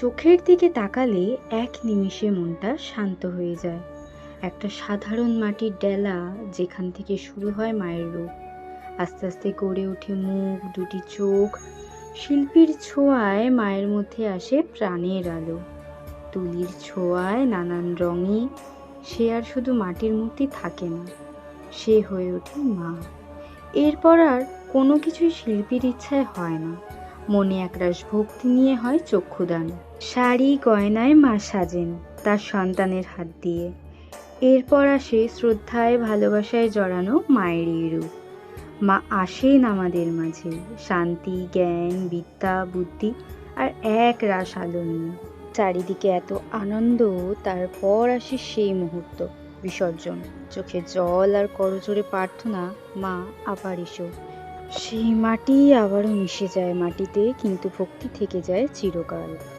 চোখের দিকে তাকালে এক নিমিষে মনটা শান্ত হয়ে যায়। একটা সাধারণ মাটির ডেলা, যেখান থেকে শুরু হয় মায়ের রূপ, আস্তে আস্তে গড়ে ওঠে মুখ, দুটি চোখ। শিল্পীর ছোঁয়ায় মায়ের মধ্যে আসে প্রাণের আলো। তুলির ছোঁয়ায় নানান রঙে সে আর শুধু মাটির মূর্তি থাকে না, সে হয়ে ওঠে মা। এরপর আর কোনো কিছুই শিল্পীর ইচ্ছায় হয় না, মনে একরাশ ভক্তি নিয়ে হয় চক্ষুদান। শাড়ি গয়নায় মা সাজেন তার সন্তানের হাত দিয়ে। এরপর আসে শ্রদ্ধায় ভালোবাসায় জড়ানো মায়েরই রূপ। মা আসেন আমাদের মাঝে শান্তি, জ্ঞান, বিদ্যা, বুদ্ধি আর এক রাশ আলো নিয়ে। চারিদিকে এত আনন্দ, তারপর আসে সেই মুহূর্ত, বিসর্জন। চোখে জল আর করজোড়ে প্রার্থনা, মা আবার এসো। সেই মাটি আবারও মিশে যায় মাটিতে, কিন্তু ভক্তি থেকে যায় চিরকাল।